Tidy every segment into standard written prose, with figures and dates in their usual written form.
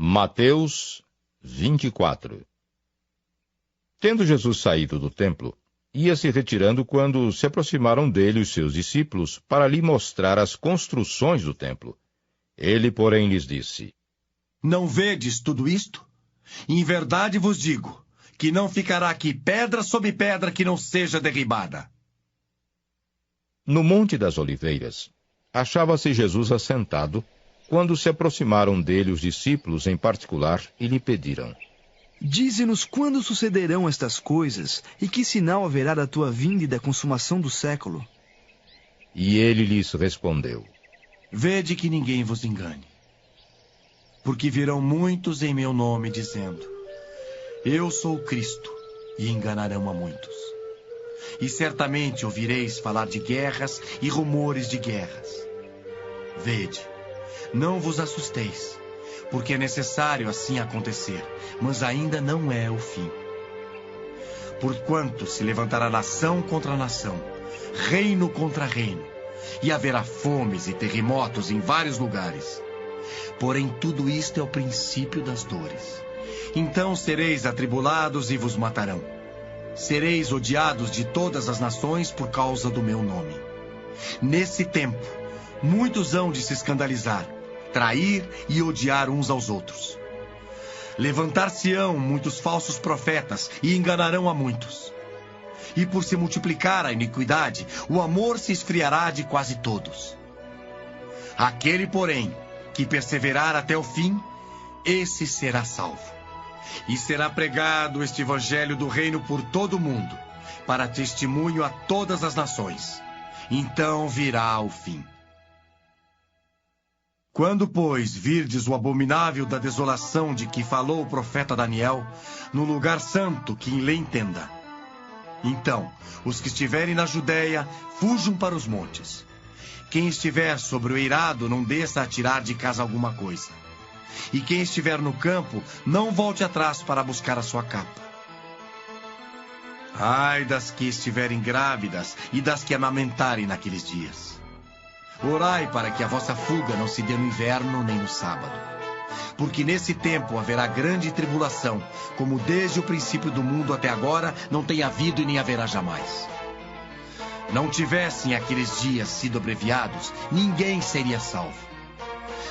Mateus 24. Tendo Jesus saído do templo, ia se retirando quando se aproximaram dele os seus discípulos para lhe mostrar as construções do templo. Ele, porém, lhes disse: Não vedes tudo isto? Em verdade vos digo, que não ficará aqui pedra sobre pedra que não seja derribada. No Monte das Oliveiras, achava-se Jesus assentado, quando se aproximaram dele os discípulos em particular e lhe pediram: Dize-nos quando sucederão estas coisas, e que sinal haverá da tua vinda e da consumação do século? E ele lhes respondeu: Vede que ninguém vos engane. Porque virão muitos em meu nome, dizendo: Eu sou o Cristo, e enganarão a muitos. E certamente ouvireis falar de guerras e rumores de guerras. Vede, não vos assusteis, porque é necessário assim acontecer, mas ainda não é o fim. Porquanto se levantará nação contra nação, reino contra reino, e haverá fomes e terremotos em vários lugares. Porém, tudo isto é o princípio das dores. Então sereis atribulados e vos matarão. Sereis odiados de todas as nações por causa do meu nome. Nesse tempo, muitos hão de se escandalizar, trair e odiar uns aos outros. Levantar-se-ão muitos falsos profetas e enganarão a muitos. E por se multiplicar a iniquidade, o amor se esfriará de quase todos. Aquele, porém, que perseverar até o fim, esse será salvo. E será pregado este evangelho do reino por todo o mundo, para testemunho a todas as nações. Então virá o fim. Quando, pois, virdes o abominável da desolação de que falou o profeta Daniel, no lugar santo, quem lê entenda. Então, os que estiverem na Judéia, fujam para os montes. Quem estiver sobre o eirado, não desça a tirar de casa alguma coisa. E quem estiver no campo, não volte atrás para buscar a sua capa. Ai das que estiverem grávidas e das que amamentarem naqueles dias. Orai para que a vossa fuga não se dê no inverno nem no sábado. Porque nesse tempo haverá grande tribulação, como desde o princípio do mundo até agora não tem havido e nem haverá jamais. Não tivessem aqueles dias sido abreviados, ninguém seria salvo.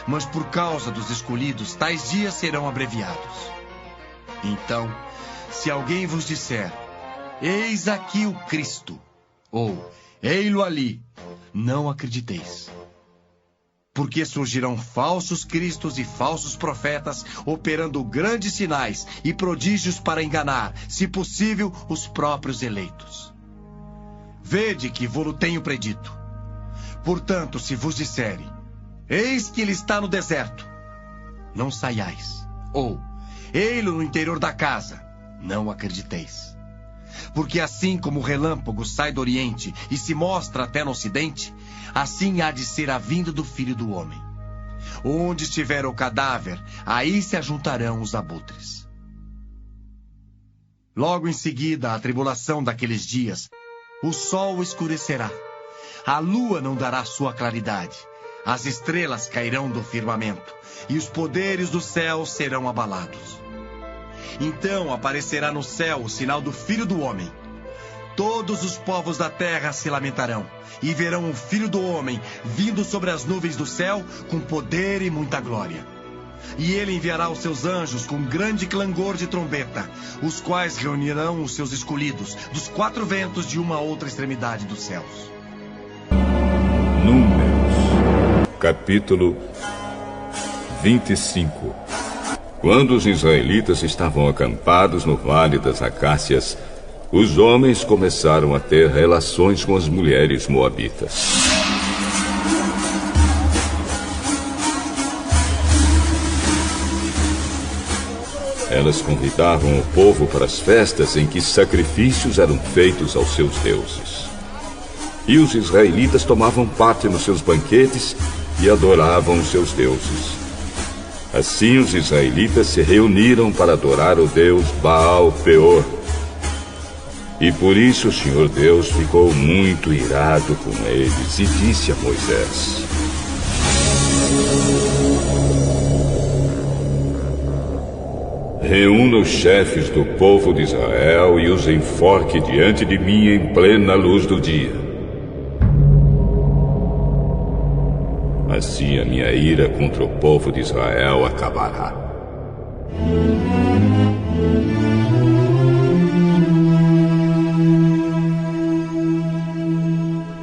Mas por causa dos escolhidos, tais dias serão abreviados. Então, se alguém vos disser: Eis aqui o Cristo, ou ei-lo ali, não acrediteis. Porque surgirão falsos cristos e falsos profetas, operando grandes sinais e prodígios para enganar, se possível, os próprios eleitos. Vede que vou-lo tenho predito. Portanto, se vos disserem: Eis que ele está no deserto, não saiais. Ou, ei-lo no interior da casa, não acrediteis. Porque assim como o relâmpago sai do oriente e se mostra até no ocidente, assim há de ser a vinda do Filho do Homem. Onde estiver o cadáver, aí se ajuntarão os abutres. Logo em seguida, a tribulação daqueles dias, o sol escurecerá, a lua não dará sua claridade, as estrelas cairão do firmamento, e os poderes do céu serão abalados. Então aparecerá no céu o sinal do Filho do Homem. Todos os povos da terra se lamentarão, e verão o Filho do Homem vindo sobre as nuvens do céu com poder e muita glória. E ele enviará os seus anjos com grande clangor de trombeta, os quais reunirão os seus escolhidos dos quatro ventos de uma a outra extremidade dos céus. Capítulo 25. Quando os israelitas estavam acampados no Vale das Acácias, os homens começaram a ter relações com as mulheres moabitas. Elas convidavam o povo para as festas em que sacrifícios eram feitos aos seus deuses. E os israelitas tomavam parte nos seus banquetes e adoravam os seus deuses. Assim os israelitas se reuniram para adorar o deus Baal-Peor. E por isso o Senhor Deus ficou muito irado com eles e disse a Moisés: reúna os chefes do povo de Israel e os enforque diante de mim em plena luz do dia. Assim a minha ira contra o povo de Israel acabará.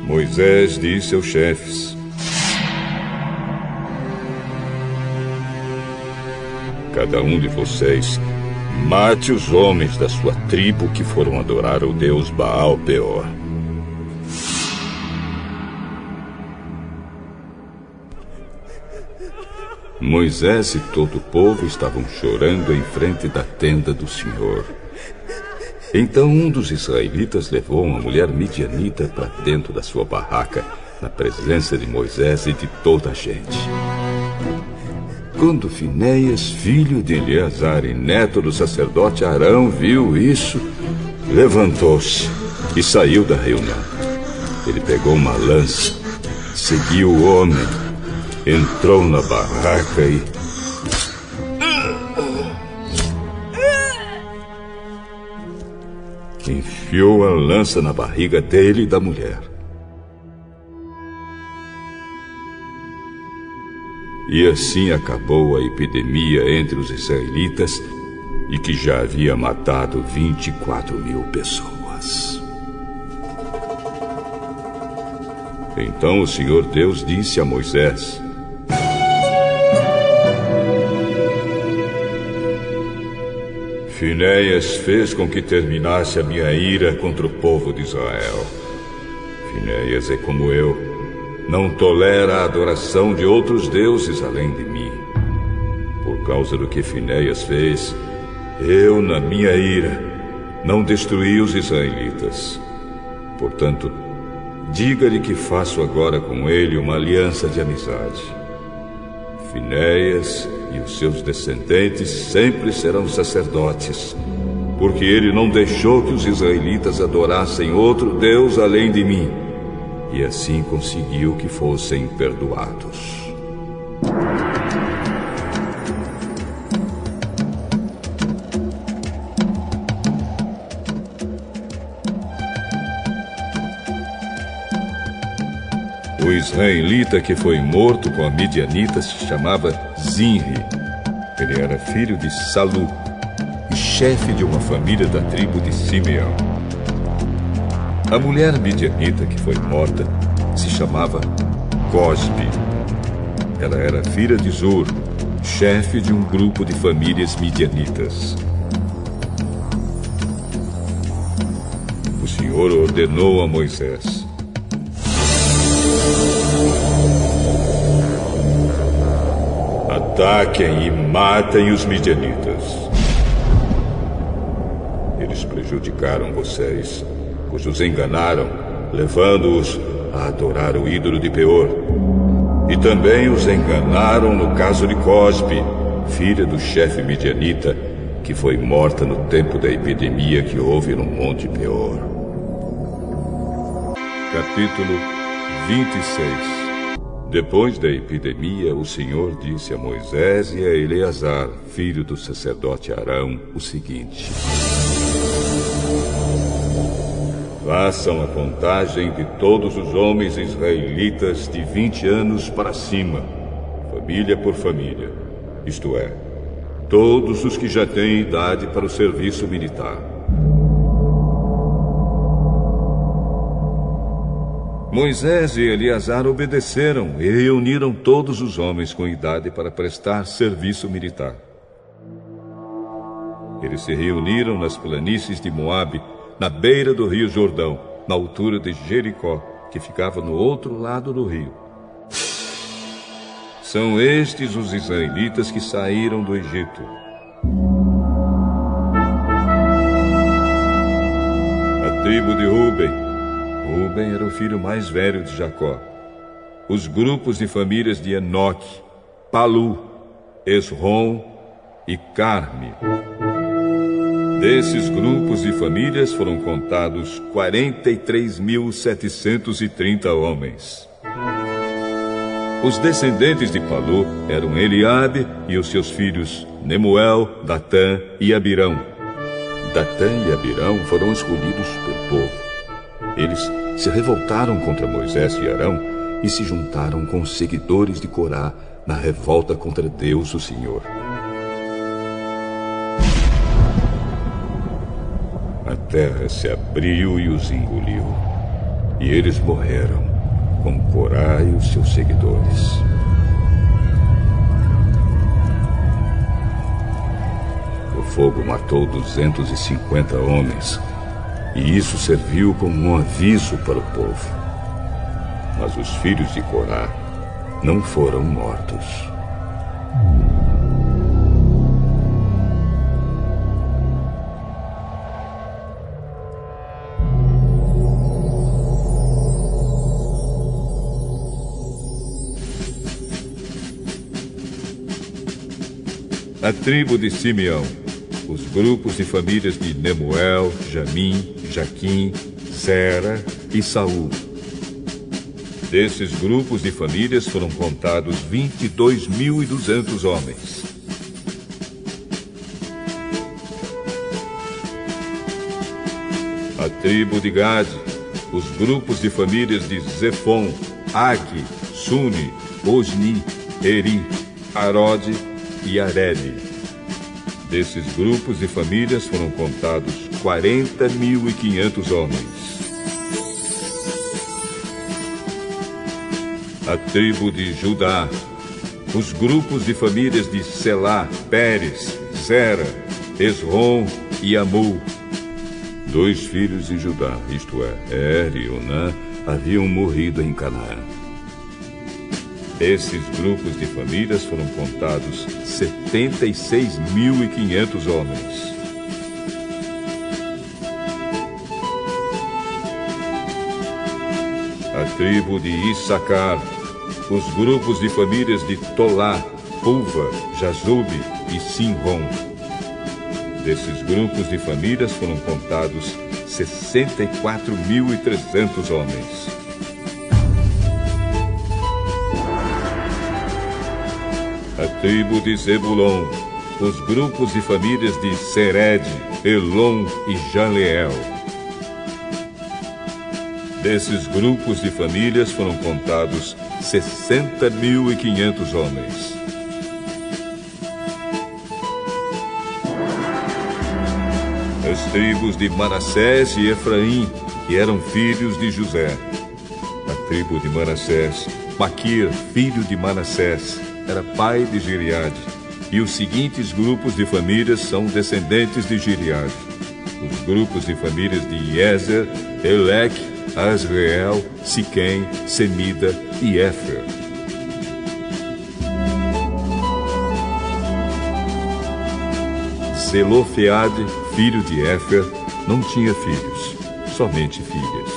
Moisés disse aos chefes: cada um de vocês mate os homens da sua tribo que foram adorar o deus Baal-Peor. Moisés e todo o povo estavam chorando em frente da tenda do Senhor. Então um dos israelitas levou uma mulher midianita para dentro da sua barraca, na presença de Moisés e de toda a gente. Quando Finéias, filho de Eleazar e neto do sacerdote Arão, viu isso, levantou-se e saiu da reunião. Ele pegou uma lança, seguiu o homem, entrou na barraca e... enfiou a lança na barriga dele e da mulher. E assim acabou a epidemia entre os israelitas, e que já havia matado 24.000 pessoas. Então o Senhor Deus disse a Moisés: Finéias fez com que terminasse a minha ira contra o povo de Israel. Finéias é como eu, não tolera a adoração de outros deuses além de mim. Por causa do que Finéias fez, eu, na minha ira, não destruí os israelitas. Portanto, diga-lhe que faço agora com ele uma aliança de amizade. Finéias e os seus descendentes sempre serão sacerdotes, porque ele não deixou que os israelitas adorassem outro Deus além de mim, e assim conseguiu que fossem perdoados. O israelita que foi morto com a midianita se chamava Zinri. Ele era filho de Salu e chefe de uma família da tribo de Simeão. A mulher midianita que foi morta se chamava Cosbi. Ela era filha de Zur, chefe de um grupo de famílias midianitas. O Senhor ordenou a Moisés: ataquem e matem os midianitas. Eles prejudicaram vocês, pois os enganaram, levando-os a adorar o ídolo de Peor. E também os enganaram no caso de Cosbi, filha do chefe midianita, que foi morta no tempo da epidemia que houve no Monte Peor. Capítulo 26. Depois da epidemia, o Senhor disse a Moisés e a Eleazar, filho do sacerdote Arão, o seguinte: façam a contagem de todos os homens israelitas de 20 anos para cima, família por família, isto é, todos os que já têm idade para o serviço militar. Moisés e Eleazar obedeceram e reuniram todos os homens com idade para prestar serviço militar. Eles se reuniram nas planícies de Moabe, na beira do rio Jordão, na altura de Jericó, que ficava no outro lado do rio. São estes os israelitas que saíram do Egito. A tribo de Ruben. Ruben era o filho mais velho de Jacó. Os grupos de famílias de Enoque, Palu, Esrom e Carme. Desses grupos de famílias foram contados 43.730 homens. Os descendentes de Palu eram Eliabe e os seus filhos Nemuel, Datã e Abirão. Datã e Abirão foram escolhidos pelo povo. Eles se revoltaram contra Moisés e Arão e se juntaram com os seguidores de Corá na revolta contra Deus, o Senhor. A terra se abriu e os engoliu, e eles morreram, com Corá e os seus seguidores. O fogo matou 250 homens, e isso serviu como um aviso para o povo. Mas os filhos de Corá não foram mortos. A tribo de Simeão, os grupos de famílias de Nemuel, Jamim, Jaquim, Zera e Saul. Desses grupos de famílias foram contados 22.200 homens. A tribo de Gade, os grupos de famílias de Zefon, Agi, Suni, Osni, Eri, Arode e Areli. Desses grupos de famílias foram contados 40.500 homens. A tribo de Judá, os grupos de famílias de Selá, Pérez, Zera, Esrom e Amul. 2 filhos de Judá, isto é, Er e Onã, haviam morrido em Canaã. Esses grupos de famílias foram contados 76.500 homens. A tribo de Issacar, os grupos de famílias de Tolá, Pulva, Jazube e Sinrom. Desses grupos de famílias foram contados 64.300 homens. A tribo de Zebulon, os grupos de famílias de Sered, Elon e Jaleel. Desses grupos de famílias foram contados 60.500 homens. As tribos de Manassés e Efraim, que eram filhos de José. A tribo de Manassés, Maquir, filho de Manassés, era pai de Gileade, e os seguintes grupos de famílias são descendentes de Gileade. Os grupos de famílias de Iezer, Eleque, Asreel, Siquém, Semida e Éfer. Zelofeade, filho de Éfer, não tinha filhos, somente filhas.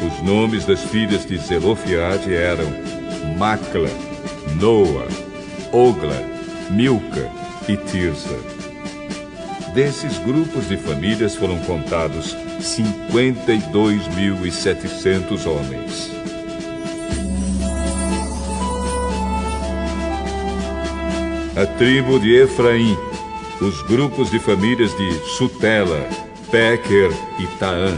Os nomes das filhas de Zelofeade eram Macla, Noa, Ogla, Milca e Tirsa. Desses grupos de famílias foram contados 52.700 homens. A tribo de Efraim, os grupos de famílias de Sutela, Pequer e Taã.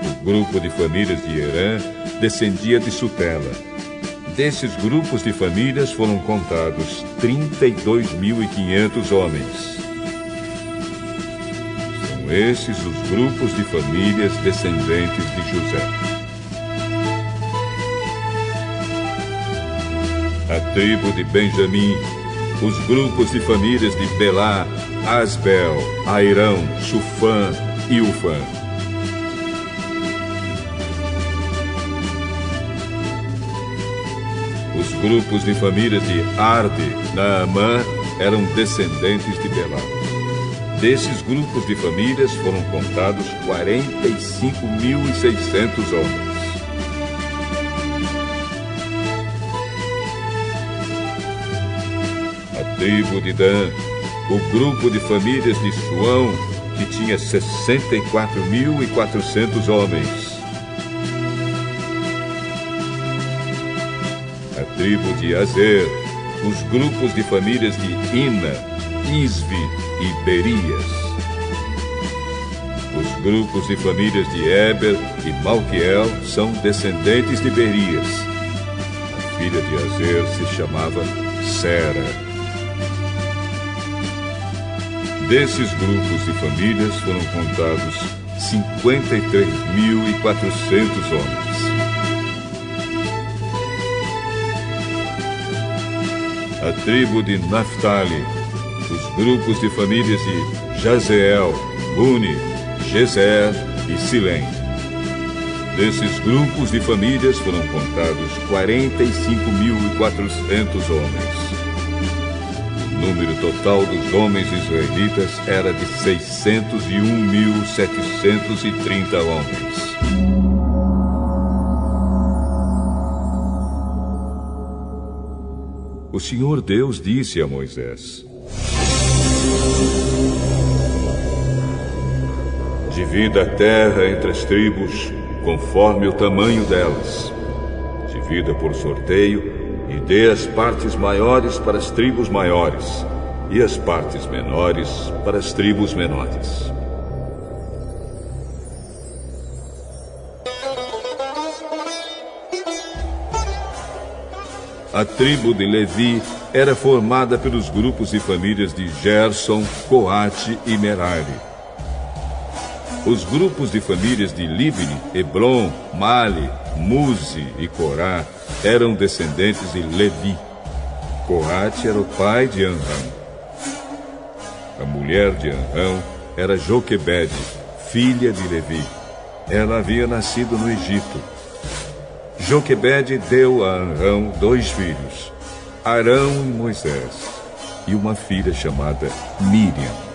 O grupo de famílias de Herã descendia de Sutela. Desses grupos de famílias foram contados 32.500 homens. São esses os grupos de famílias descendentes de José. A tribo de Benjamim, os grupos de famílias de Belá, Asbel, Airão, Sufã e Ufã. Os grupos de famílias de Arde, Naamã, eram descendentes de Belá. Desses grupos de famílias foram contados 45.600 homens. A tribo de Dan, o grupo de famílias de Suão, que tinha 64.400 homens. A tribo de Azer, os grupos de famílias de Ina, Isvi e Berias. Os grupos de famílias de Eber e Malquiel são descendentes de Berias. A filha de Azer se chamava Sera. Desses grupos de famílias foram contados 53.400 homens. A tribo de Naftali, os grupos de famílias de Jazeel, Buni, Gezer e Silém. Desses grupos de famílias foram contados 45.400 homens. O número total dos homens israelitas era de 601.730 homens. O Senhor Deus disse a Moisés: divida a terra entre as tribos, conforme o tamanho delas. Divida por sorteio e dê as partes maiores para as tribos maiores e as partes menores para as tribos menores. A tribo de Levi era formada pelos grupos e famílias de Gerson, Coate e Merari. Os grupos de famílias de Libni, Hebron, Mali, Muzi e Corá eram descendentes de Levi. Coate era o pai de Anrão. A mulher de Anrão era Joquebede, filha de Levi. Ela havia nascido no Egito. Joquebede deu a Anrão 2 filhos, Arão e Moisés, e uma filha chamada Miriam.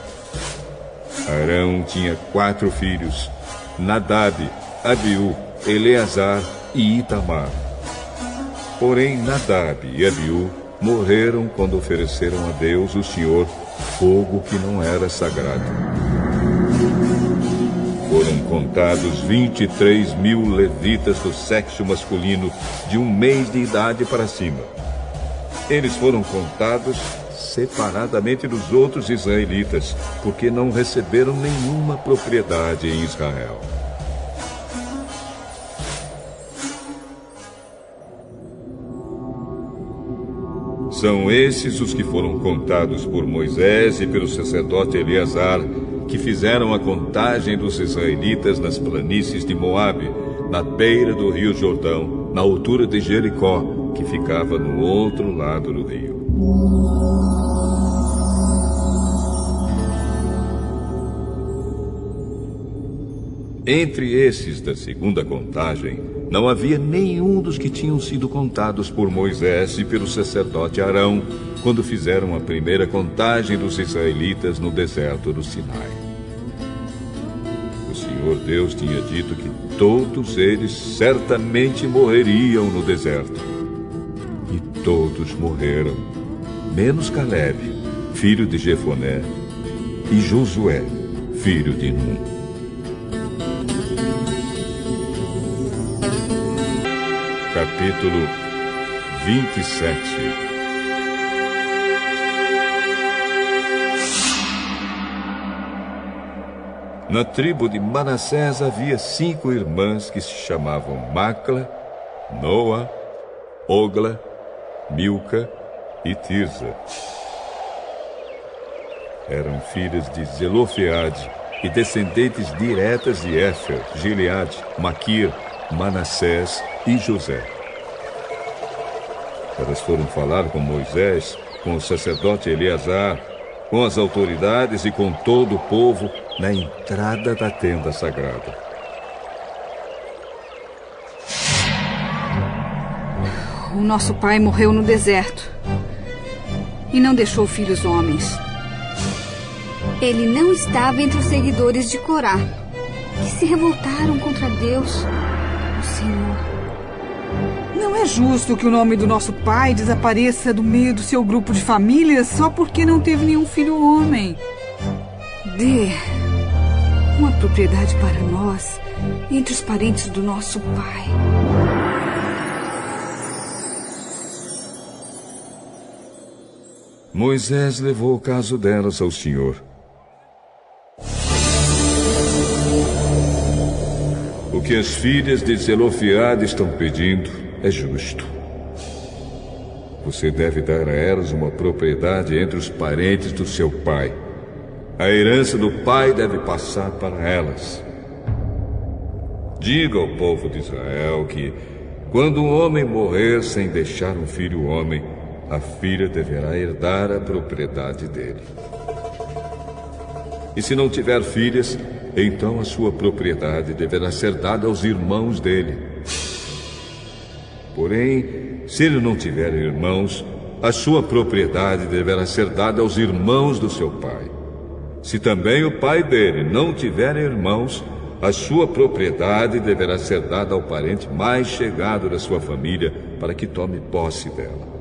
Arão tinha 4 filhos, Nadab, Abiú, Eleazar e Itamar. Porém, Nadab e Abiú morreram quando ofereceram a Deus, o Senhor, fogo que não era sagrado. Foram contados 23.000 levitas do sexo masculino de 1 mês de idade para cima. Eles foram contados separadamente dos outros israelitas, porque não receberam nenhuma propriedade em Israel. São esses os que foram contados por Moisés e pelo sacerdote Eleazar, que fizeram a contagem dos israelitas nas planícies de Moabe, na beira do rio Jordão, na altura de Jericó, que ficava no outro lado do rio. Entre esses da segunda contagem, não havia nenhum dos que tinham sido contados por Moisés e pelo sacerdote Arão, quando fizeram a primeira contagem dos israelitas no deserto do Sinai. O Senhor Deus tinha dito que todos eles certamente morreriam no deserto. E todos morreram, menos Caleb, filho de Jefoné, e Josué, filho de Nun. Capítulo 27. Na tribo de Manassés havia 5 irmãs que se chamavam Macla, Noa, Ogla, Milca e Tirza. Eram filhas de Zelofeade e descendentes diretas de Éfer, Gileade, Maquir, Manassés e José. Elas foram falar com Moisés, com o sacerdote Eleazar, com as autoridades e com todo o povo na entrada da tenda sagrada. O nosso pai morreu no deserto e não deixou filhos homens. Ele não estava entre os seguidores de Corá, que se revoltaram contra Deus, o Senhor. Não é justo que o nome do nosso pai desapareça do meio do seu grupo de famílias só porque não teve nenhum filho homem. Dê uma propriedade para nós entre os parentes do nosso pai. Moisés levou o caso delas ao Senhor. O que as filhas de Zelofeade estão pedindo é justo. Você deve dar a elas uma propriedade entre os parentes do seu pai. A herança do pai deve passar para elas. Diga ao povo de Israel que, quando um homem morrer sem deixar um filho homem, a filha deverá herdar a propriedade dele. E se não tiver filhas, então a sua propriedade deverá ser dada aos irmãos dele. Porém, se ele não tiver irmãos, a sua propriedade deverá ser dada aos irmãos do seu pai. Se também o pai dele não tiver irmãos, a sua propriedade deverá ser dada ao parente mais chegado da sua família para que tome posse dela.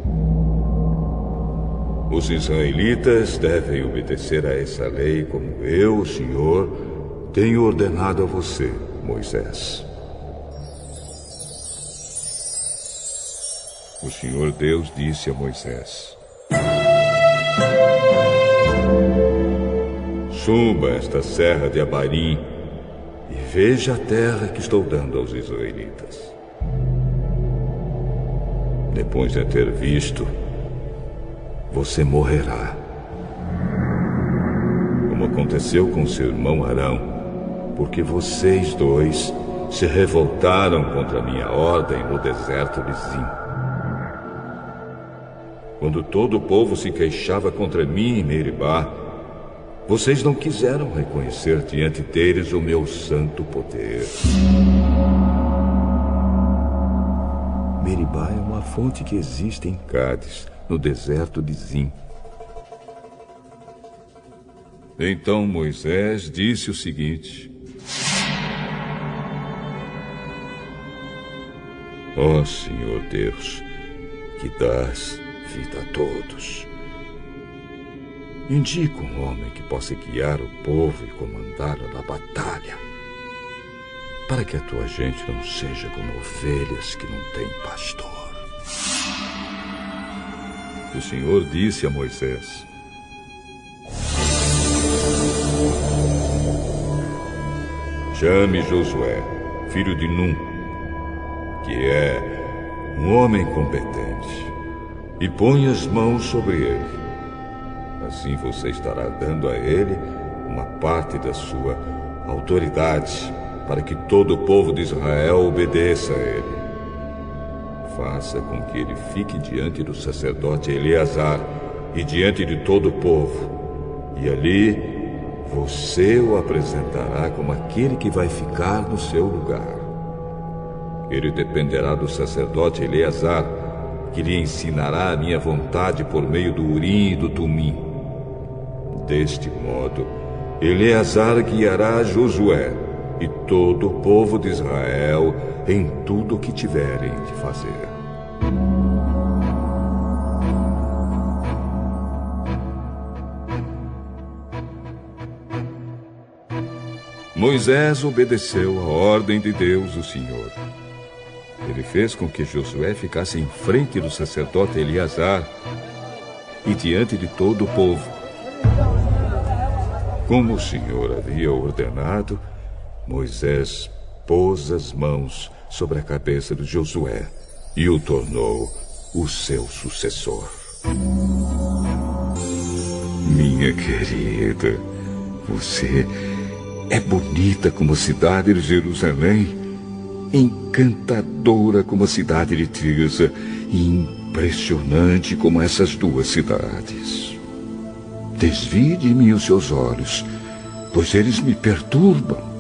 Os israelitas devem obedecer a essa lei como eu, o Senhor, tenho ordenado a você, Moisés. O Senhor Deus disse a Moisés: suba esta serra de Abarim e veja a terra que estou dando aos israelitas. Depois de a ter visto, você morrerá, como aconteceu com seu irmão Arão, porque vocês dois se revoltaram contra a minha ordem no deserto de Zim. Quando todo o povo se queixava contra mim em Meribá, vocês não quiseram reconhecer diante deles o meu santo poder. Meribá é uma fonte que existe em Cádiz, no deserto de Zim. Então Moisés disse o seguinte: ó Senhor Deus, que dás vida a todos, indica um homem que possa guiar o povo e comandá-lo na batalha, para que a tua gente não seja como ovelhas que não têm pastor. O Senhor disse a Moisés: chame Josué, filho de Num, que é um homem competente, e ponha as mãos sobre ele. Assim você estará dando a ele uma parte da sua autoridade, para que todo o povo de Israel obedeça a ele. Faça com que ele fique diante do sacerdote Eleazar e diante de todo o povo, e ali você o apresentará como aquele que vai ficar no seu lugar. Ele dependerá do sacerdote Eleazar, que lhe ensinará a minha vontade por meio do Urim e do Tumim. Deste modo, Eleazar guiará Josué e todo o povo de Israel em tudo o que tiverem de fazer. Moisés obedeceu a ordem de Deus, o Senhor. Ele fez com que Josué ficasse em frente do sacerdote Eleazar e diante de todo o povo. Como o Senhor havia ordenado, Moisés pôs as mãos sobre a cabeça de Josué e o tornou o seu sucessor. Minha querida, você é bonita como a cidade de Jerusalém, encantadora como a cidade de Tirza e impressionante como essas duas cidades. Desvie de mim os seus olhos, pois eles me perturbam.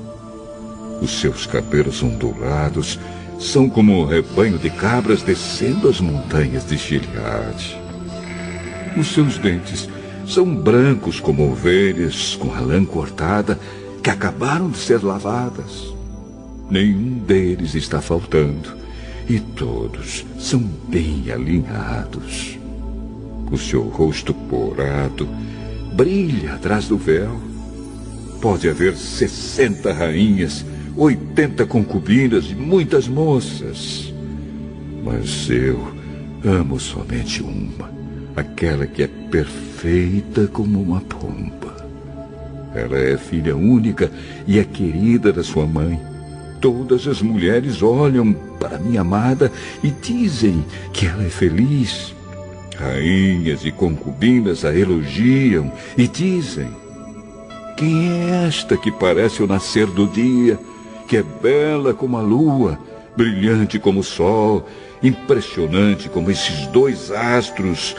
Os seus cabelos ondulados são como um rebanho de cabras descendo as montanhas de Gileade. Os seus dentes são brancos como ovelhas com a lã cortada que acabaram de ser lavadas. Nenhum deles está faltando e todos são bem alinhados. O seu rosto corado brilha atrás do véu. Pode haver 60 rainhas, 80 concubinas e muitas moças. Mas eu amo somente uma, aquela que é perfeita como uma pomba. Ela é filha única e é querida da sua mãe. Todas as mulheres olham para minha amada e dizem que ela é feliz. Rainhas e concubinas a elogiam e dizem: quem é esta que parece o nascer do dia, que é bela como a lua, brilhante como o sol, impressionante como esses 2 astros,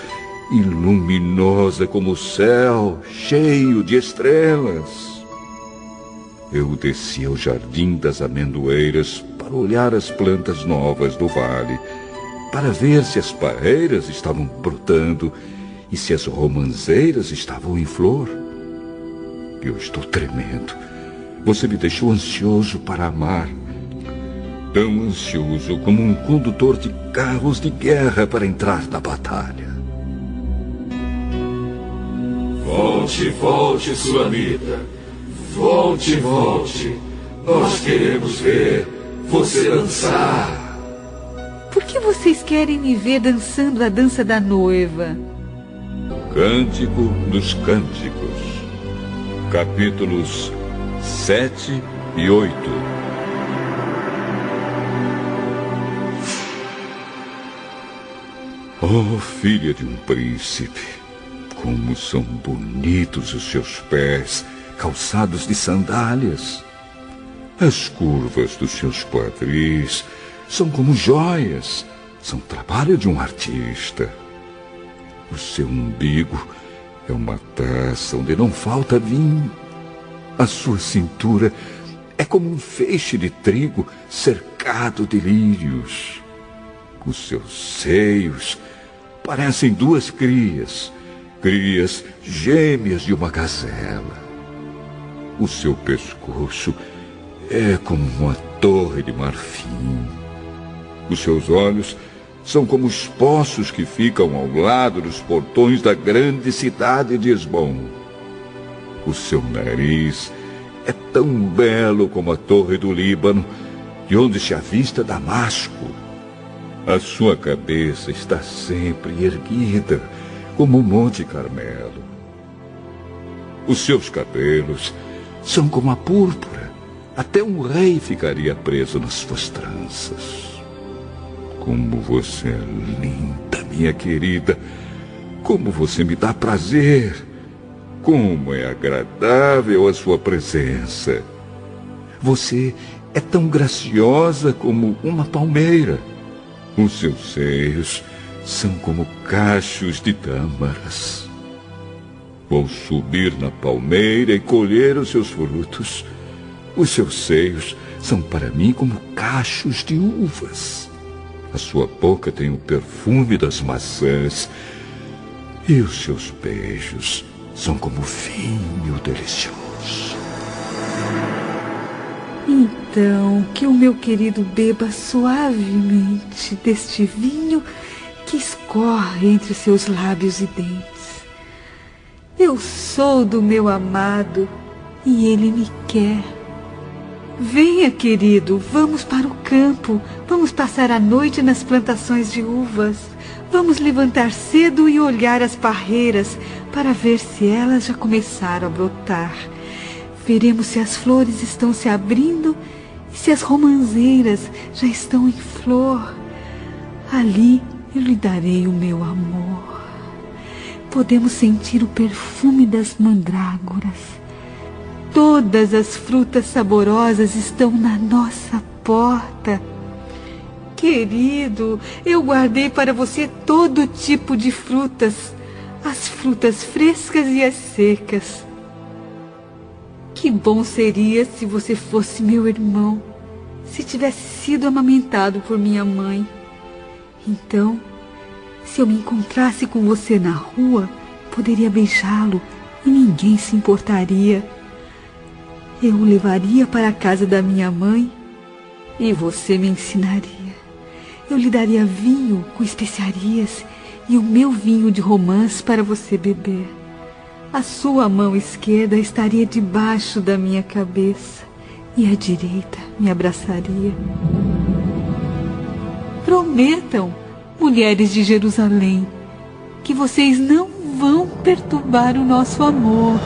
e luminosa como o céu, cheio de estrelas? Eu desci ao jardim das amendoeiras para olhar as plantas novas do vale, para ver se as parreiras estavam brotando e se as romanzeiras estavam em flor. Eu estou tremendo. Você me deixou ansioso para amar. Tão ansioso como um condutor de carros de guerra para entrar na batalha. Volte, volte, Sulamita. Volte, volte. Nós queremos ver você dançar. Por que vocês querem me ver dançando a dança da noiva? Cântico dos Cânticos, capítulos 7 e 8. Oh, filha de um príncipe, como são bonitos os seus pés, calçados de sandálias. As curvas dos seus quadris são como joias, são trabalho de um artista. O seu umbigo é uma taça onde não falta vinho. A sua cintura é como um feixe de trigo cercado de lírios. Os seus seios parecem 2 crias gêmeas de uma gazela. O seu pescoço é como uma torre de marfim. Os seus olhos são como os poços que ficam ao lado dos portões da grande cidade de Esbom. O seu nariz é tão belo como a torre do Líbano, de onde se avista Damasco. A sua cabeça está sempre erguida, como o Monte Carmelo. Os seus cabelos são como a púrpura. Até um rei ficaria preso nas suas tranças. Como você é linda, minha querida. Como você me dá prazer. Como é agradável a sua presença. Você é tão graciosa como uma palmeira. Os seus seios são como cachos de tâmaras. Vou subir na palmeira e colher os seus frutos. Os seus seios são para mim como cachos de uvas. A sua boca tem o perfume das maçãs. E os seus beijos são como vinho delicioso. Então, que o meu querido beba suavemente deste vinho que escorre entre seus lábios e dentes. Eu sou do meu amado e ele me quer. Venha, querido, vamos para o campo. Vamos passar a noite nas plantações de uvas. Vamos levantar cedo e olhar as parreiras para ver se elas já começaram a brotar. Veremos se as flores estão se abrindo e se as romanzeiras já estão em flor. Ali eu lhe darei o meu amor. Podemos sentir o perfume das mandrágoras. Todas as frutas saborosas estão na nossa porta. Querido, eu guardei para você todo tipo de frutas, as frutas frescas e as secas. Que bom seria se você fosse meu irmão, se tivesse sido amamentado por minha mãe. Então, se eu me encontrasse com você na rua, poderia beijá-lo e ninguém se importaria. Eu o levaria para a casa da minha mãe e você me ensinaria. Eu lhe daria vinho com especiarias e o meu vinho de romance para você beber. A sua mão esquerda estaria debaixo da minha cabeça e a direita me abraçaria. Prometam, mulheres de Jerusalém, que vocês não vão perturbar o nosso amor.